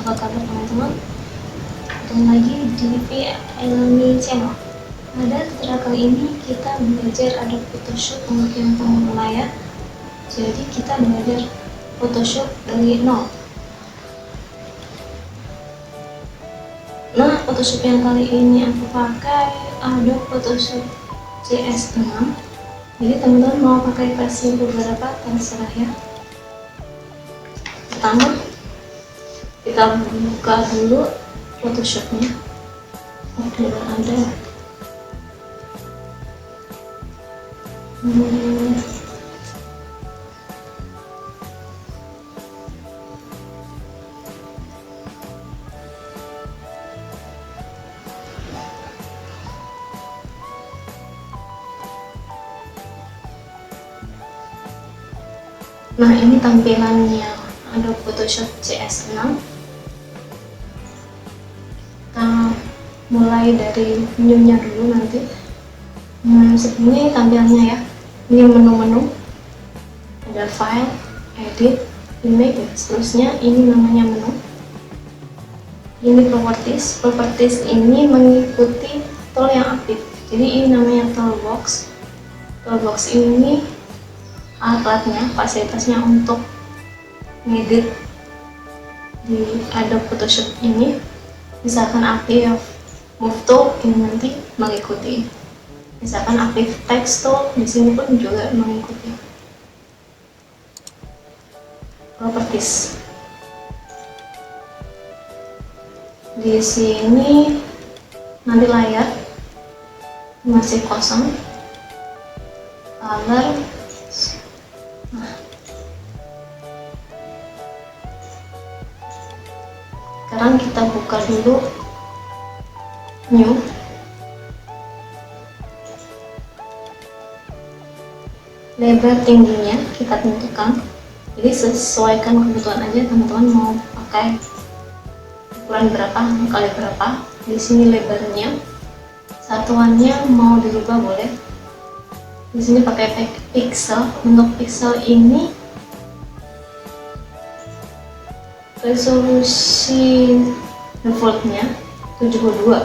Apa kabar teman-teman? Ketemu lagi di PLMI Channel. Pada tutorial kali ini kita belajar Adobe Photoshop untuk yang pemula ya. Jadi kita belajar Photoshop dari nol. Nah, Photoshop yang kali ini aku pakai Adobe Photoshop CS6. Jadi teman-teman mau pakai versi beberapa terserah ya. Pertama, kita buka dulu Photoshopnya. Udah ada. Nah, ini tampilannya Adobe Photoshop CS6. Kita mulai dari menunya dulu nanti. Ini tampilannya ya. Ini menu-menu. Ada file, edit, image, dan seterusnya. Ini namanya menu. Ini properties. Properties ini mengikuti tool yang aktif. Jadi ini namanya toolbox. Toolbox ini alatnya, fasilitasnya untuk ngedit di Adobe Photoshop ini. Misalkan aktif move tool, ini nanti mengikuti. Misalkan aktif text tool, di sini pun juga mengikuti. Properties. Di sini nanti layar masih kosong. Color. Nah, sekarang kita buka dulu new. Lebar tingginya kita tentukan, jadi sesuaikan kebutuhan aja teman-teman mau pakai ukuran berapa kali berapa. Di sini lebarnya, satuannya mau dirubah boleh. Di sini pakai pixel. Untuk pixel ini resolusi defaultnya 72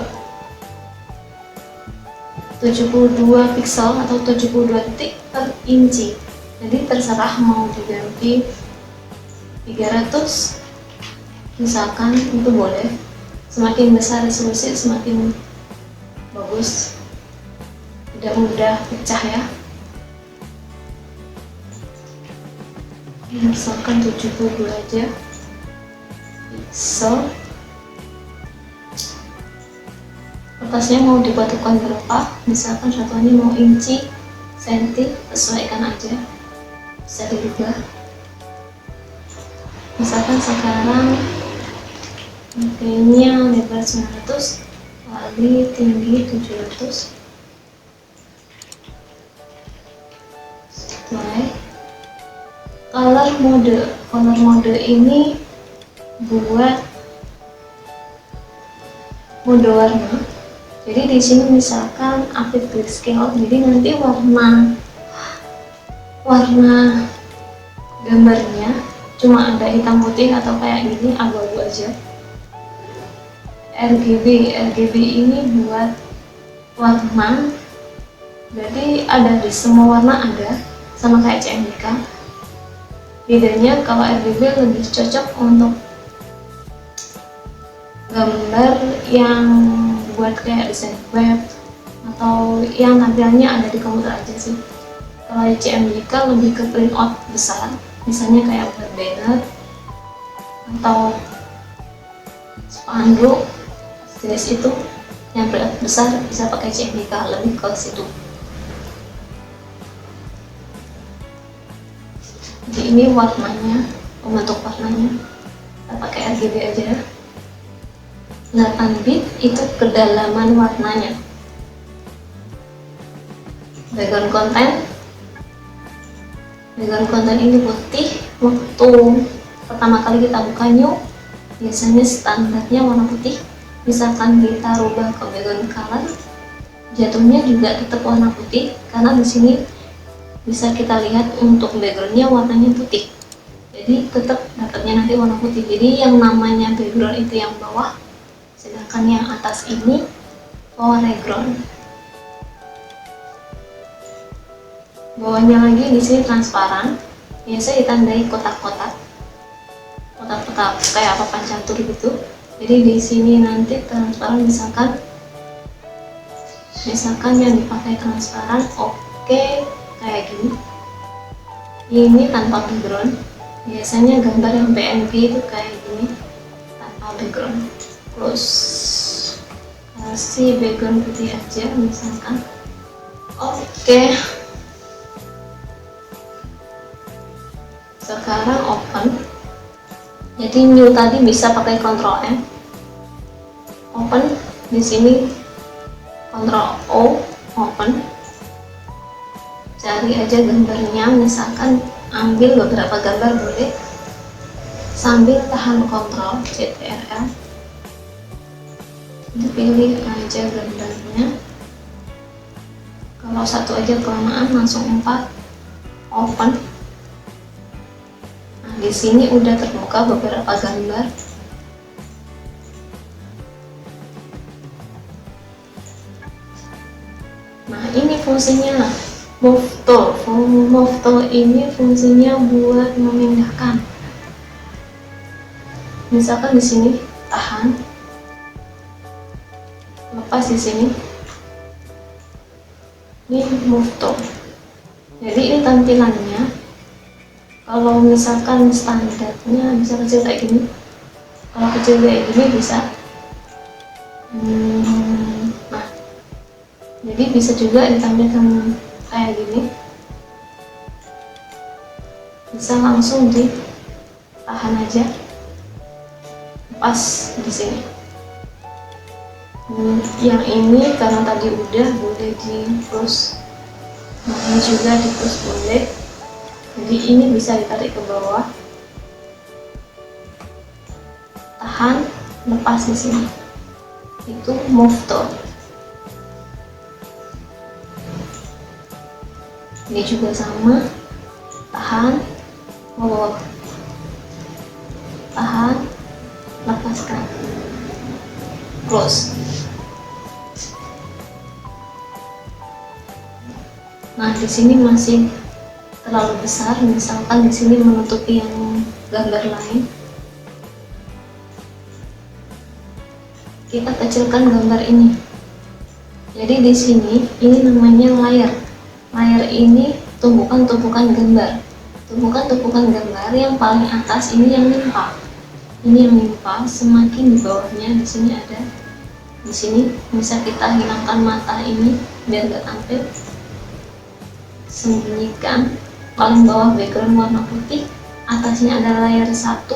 pixel atau 72 detik per inci. Jadi terserah mau diganti 300 misalkan, itu boleh. Semakin besar resolusi semakin bagus, tidak mudah pecah ya. Misalkan 72 aja pixel. Kertasnya mau dibentukkan berapa, misalkan satuannya mau inci, senti, sesuaikan aja, bisa dirubah. Misalkan sekarang pakainya lebar 900 kali tinggi 700. Mulai color mode ini buat mode warna. Jadi di sini misalkan aktif grayscale, jadi nanti warna gambarnya cuma ada hitam putih atau kayak gini abu-abu aja. RGB ini buat warna, berarti ada di semua warna ada, sama kayak CMYK. Bedanya kalau RGB lebih cocok untuk gambar yang buat kayak desain web atau yang tampilannya ada di komputer aja sih. Kalau CMYK lebih ke print out besar, misalnya kayak buat banner atau spanduk jenis itu yang print out besar, bisa pakai CMYK, lebih ke situ. Jadi ini warnanya, pembentuk warnanya kita pakai RGB aja. 8 bit itu kedalaman warnanya. Background content ini putih. Waktu pertama kali kita buka new, biasanya standarnya warna putih. Misalkan kita rubah ke background color, jatuhnya juga tetap warna putih, karena di sini bisa kita lihat untuk backgroundnya warnanya putih. jadi tetap dapatnya nanti warna putih. Jadi yang namanya background itu yang bawah, sedangkan yang atas ini foreground. Bawahnya lagi di sini transparan, biasa ditandai kotak-kotak kayak papan catur gitu. Jadi di sini nanti transparan, misalkan yang dipakai transparan, oke, kayak gini. Ini tanpa background. Biasanya gambar yang PNG itu kayak gini, tanpa background. Terus kasih background putih aja misalkan. Oke. Sekarang open. Jadi new tadi bisa pakai Ctrl M. Open, di sini Ctrl O, open. Cari aja gambarnya, misalkan ambil beberapa gambar boleh, sambil tahan Ctrl Ctrl, dipilih aja gambarnya. Kalau satu aja kelamaan langsung 4, open. Nah, di sini udah terbuka beberapa gambar. Nah, ini fungsinya Move Tool. Move Tool ini fungsinya buat memindahkan. Misalkan di sini tahan, lepas di sini. Ini Move Tool. Jadi ini tampilannya. Kalau misalkan standarnya bisa kecil kayak gini. Kalau kecil kayak gini bisa. Nah, jadi bisa juga ditampilkan kayak gini, bisa langsung ditahan aja, pas di sini. Yang ini karena tadi udah boleh di plus, nah ini juga di plus boleh. Jadi ini bisa ditarik ke bawah, tahan, lepas di sini. Itu move tool. Ini juga sama, tahan, bawa, tahan, lepaskan, close. Nah, di sini masih terlalu besar, misalkan di sini menutupi yang gambar lain. Kita kecilkan gambar ini. Jadi di sini ini namanya layer. Layer ini tumpukan-tumpukan gambar. Tumpukan-tumpukan gambar yang paling atas ini yang limpah. Ini yang limpah, semakin di bawahnya di sini ada. Di sini bisa kita hilangkan mata ini biar nggak tampil. Sembunyikan. Paling bawah background warna putih, atasnya ada layer 1,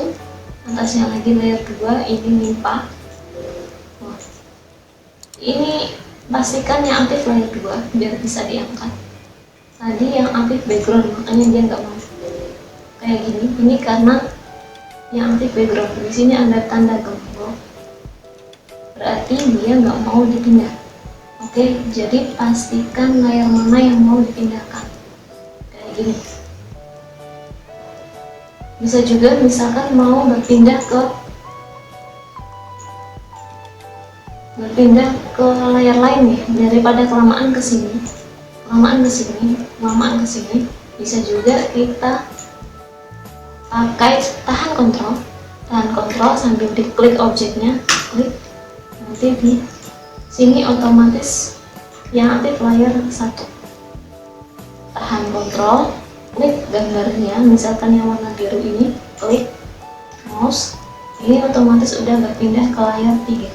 atasnya lagi layer 2, ini limpah. Ini pastikan yang aktif layer 2 biar bisa diangkat. Tadi yang aktif background, makanya dia nggak mau kayak gini. Ini karena yang aktif background. Di sini ada tanda gembok, berarti dia nggak mau dipindah. Oke, jadi pastikan layer mana yang mau dipindahkan. Kayak gini. Bisa juga misalkan mau berpindah ke layar lain nih, daripada kelamaan ke sini, bisa juga kita pakai tahan kontrol sambil diklik objeknya, klik, nanti di sini otomatis yang aktif layar 1. Tahan kontrol, klik gambarnya, misalkan yang warna biru ini, klik mouse, ini otomatis udah berpindah ke layar 3.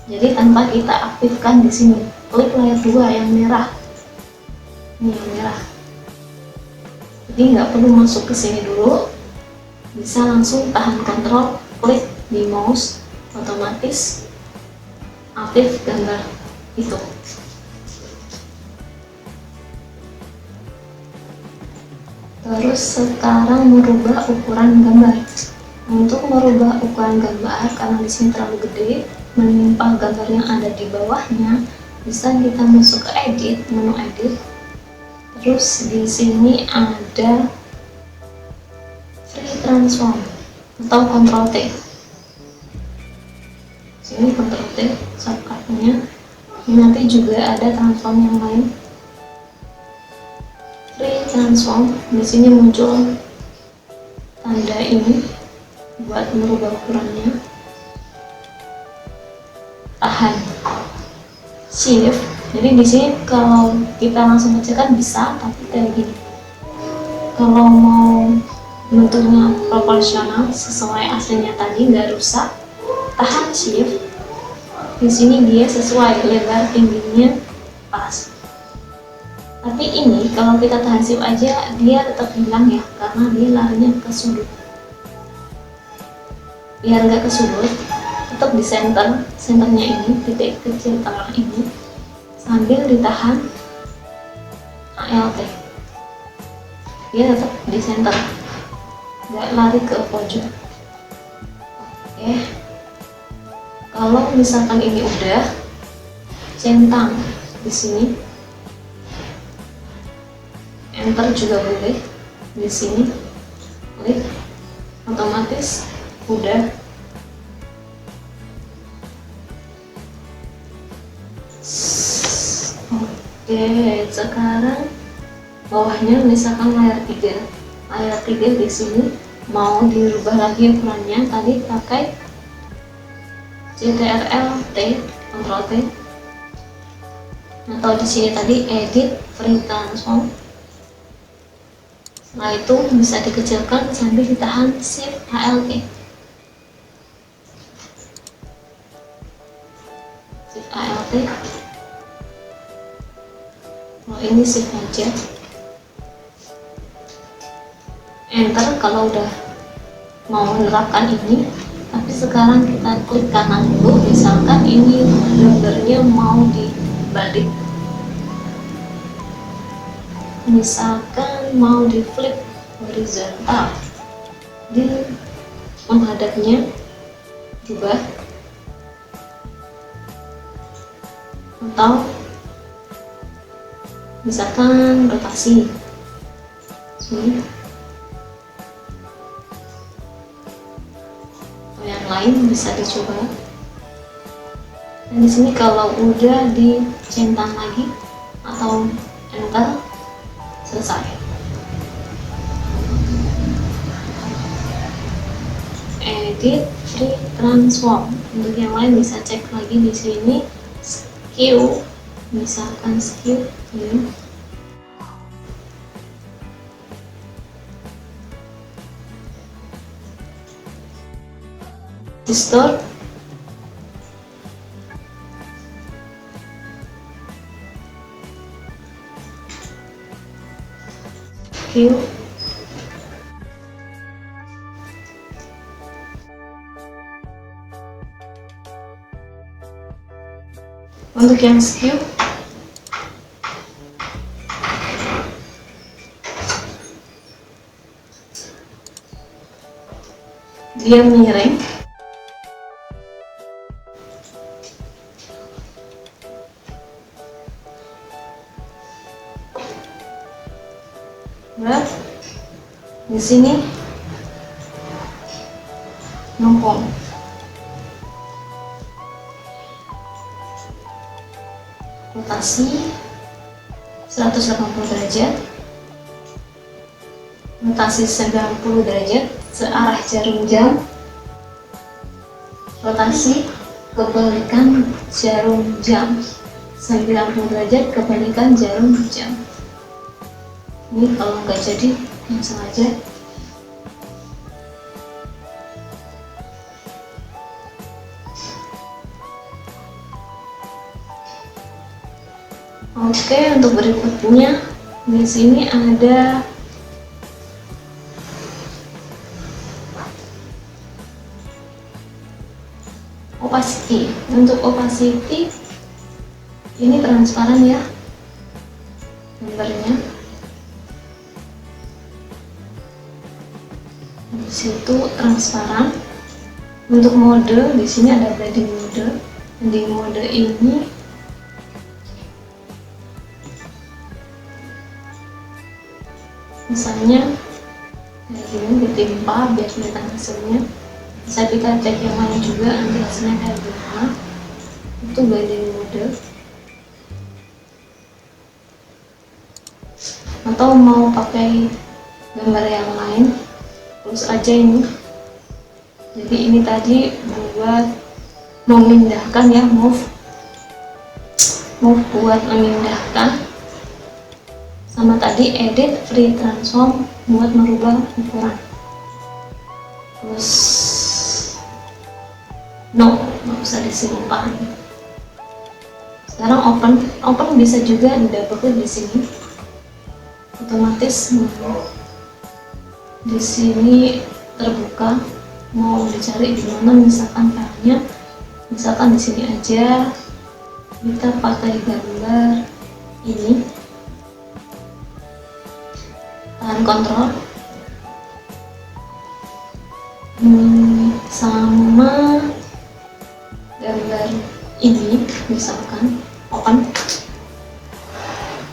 Jadi tanpa kita aktifkan di sini, klik layar 2 yang merah. Ini yang merah. Jadi nggak perlu masuk ke sini dulu, bisa langsung tahan kontrol, klik di mouse, otomatis aktif gambar itu. Terus sekarang merubah ukuran gambar. Untuk merubah ukuran gambar, karena di sini terlalu gede, menimpa gambar yang ada di bawahnya, bisa kita masuk ke edit, menu edit. Terus di sini ada transform atau Ctrl T. Sini Ctrl T shortcutnya. Nanti juga ada transform yang lain. Free transform, di sini muncul tanda ini buat merubah ukurannya. Tahan Shift. Jadi di sini kalau kita langsung kecilkan bisa, tapi kayak gini. Kalau mau bentuknya proporsional sesuai aslinya tadi, nggak rusak, tahan Shift. Di sini dia sesuai lebar tingginya pas. Tapi ini kalau kita tahan Shift aja dia tetap hilang ya, karena dia larinya ke sudut. Biar nggak ke sudut, tetap di senternya ini, titik kecil tengah ini, sambil ditahan ALT. Dia tetap di center, nggak lari ke pojok. Oke. Kalau misalkan ini udah, centang di sini, enter juga boleh. Di sini klik, otomatis udah. Oke, sekarang bawahnya misalkan layar 3 di sini mau dirubah lagi ukurannya, tadi pakai Ctrl T, Ctrl T, atau di sini tadi edit free transform. Setelah itu bisa dikecilkan sambil ditahan Shift ALT. Shift ALT. Kalau ini Shift aja. Enter kalau udah mau menerapkan ini. Tapi sekarang kita klik kanan dulu, misalkan ini gambarnya mau dibalik, misalkan mau di flip horizontal, di menghadapnya ubah, atau misalkan rotasi sini. Yang lain bisa dicoba. Dan di sini kalau udah dicentang lagi atau enter, selesai. Edit free transform. Untuk yang lain bisa cek lagi di sini. Skew, misalkan skew ini. Distort, skew, untuk yang skew dia miring. Di sini nongkrong, rotasi 180 derajat, rotasi 90 derajat searah jarum jam, rotasi kebalikan jarum jam 90 derajat kebalikan jarum jam. Ini kalau nggak jadi langsung aja. Oke, untuk berikutnya di sini ada opacity. Untuk opacity ini transparan ya gambarnya. Di situ transparan. Untuk mode di sini ada blending mode. Blending mode ini misalnya kayak gini ditimpa biar kelihatan hasilnya. Bisa kita cek yang lain juga nanti hasilnya kayak gimana. Itu blending mode. Atau mau pakai gambar yang lain, terus aja ini. Jadi ini tadi buat memindahkan ya, move buat memindahkan, sama tadi edit free transform buat merubah ukuran. Terus no, nggak usah disimpan. Sekarang open bisa juga di double klik di sini, otomatis di sini terbuka. Mau dicari di mana misalkan filenya, misalkan di sini aja kita pakai gambar ini, tahan kontrol sama gambar ini, misalkan open.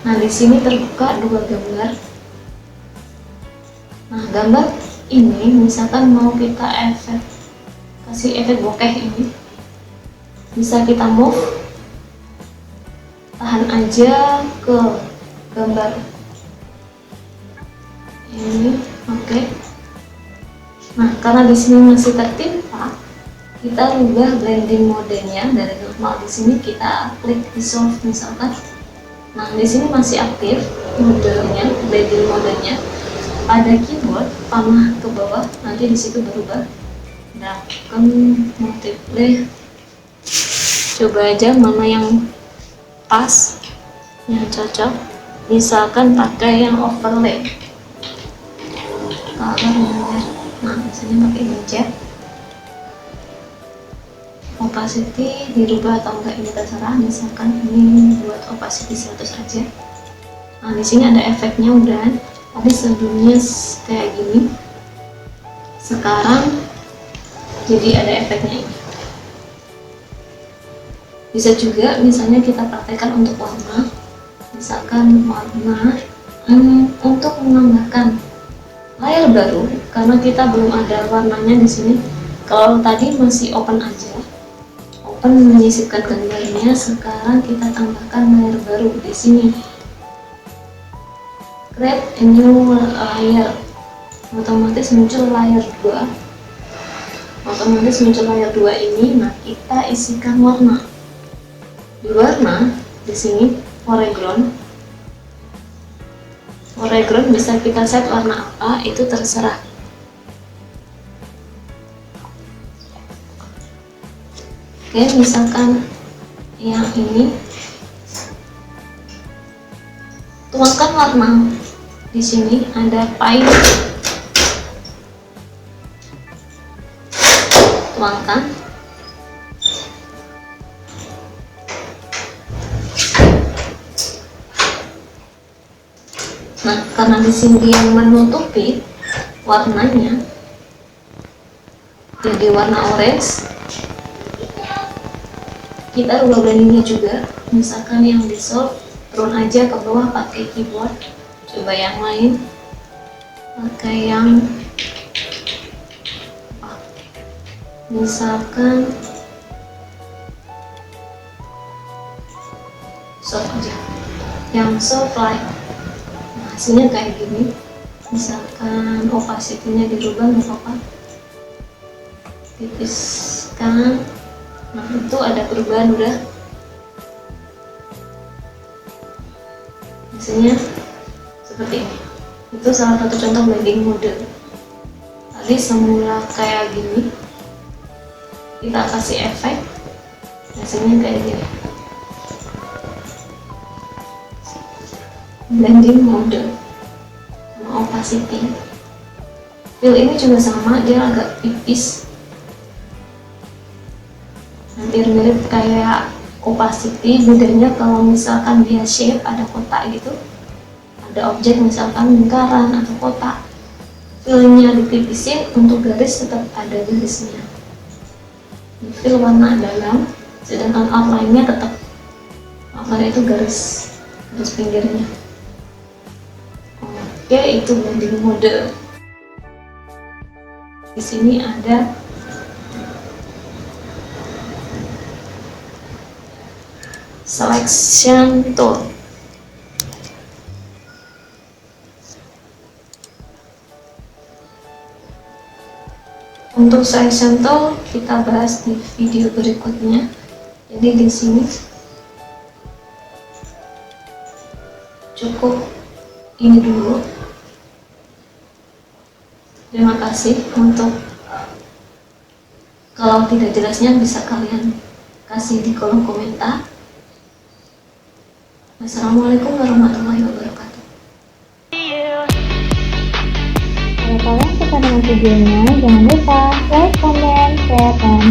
Nah di sini terbuka dua gambar. Nah gambar ini misalkan mau kita kasih efek bokeh, ini bisa kita move, tahan aja ke gambar ini, oke. Nah karena di sini masih tertimpa, kita rubah blending modenya dari normal. Di sini kita klik dissolve misalkan. Nah di sini masih aktif modenya, blending modenya. Pada keyboard panah ke bawah, nanti di situ berubah. Darken, multiply. Coba aja mana yang pas, yang cocok. Misalkan pakai yang overlay. Nah, biasanya pakai hijab. Opacity dirubah atau enggak ini terserah. Misalkan ini buat opacity 100 aja. Nah, di sini ada efeknya udah. Tadi sebelumnya kayak gini, sekarang jadi ada efeknya ini. Bisa juga misalnya kita praktekkan untuk warna, misalkan warna untuk menambahkan layer baru, karena kita belum ada warnanya di sini. Kalau tadi masih open aja, open menyisipkan gambarnya, sekarang kita tambahkan layer baru di sini. Create a new layer, otomatis muncul layer 2. Otomatis muncul layer 2 ini. Nah kita isikan warna. Di warna di sini foreground bisa kita set warna apa, itu terserah. Oke, misalkan yang ini, tuangkan warna. Di sini ada pink, tuangkan. Nah, karena di sini yang menutupi warnanya jadi warna orange, kita rubah blendingnya juga. Misalkan yang dissolve, turun aja ke bawah pakai keyboard. Coba yang lain, pakai yang misalkan soft aja, yang soft light. Nah, hasilnya kayak gini. Misalkan opacity-nya dirubah, nggak apa-apa, tipiskan. Nah itu ada perubahan udah. Hasilnya seperti ini. Itu salah satu contoh blending mode. Tadi semula kayak gini, kita kasih efek, hasilnya kayak gini. Blending mode sama opacity. Fill ini juga sama, dia agak tipis, hampir mirip kayak opacity. Bedanya kalau misalkan dia shape, ada kotak gitu, ada objek misalkan lingkaran atau kotak, fillnya ditipisin, untuk garis tetap ada garisnya. Fill warna dalam, sedangkan outline-nya tetap, outline itu garis pinggirnya. Oke, itu blending mode. Di sini ada selection tool. Untuk selection tool kita bahas di video berikutnya. Jadi di sini cukup ini dulu. Terima kasih. Untuk kalau tidak jelasnya bisa kalian kasih di kolom komentar. Wassalamualaikum warahmatullahi wabarakatuh. Kalau kalian suka dengan videonya, jangan lupa like, comment, share, dan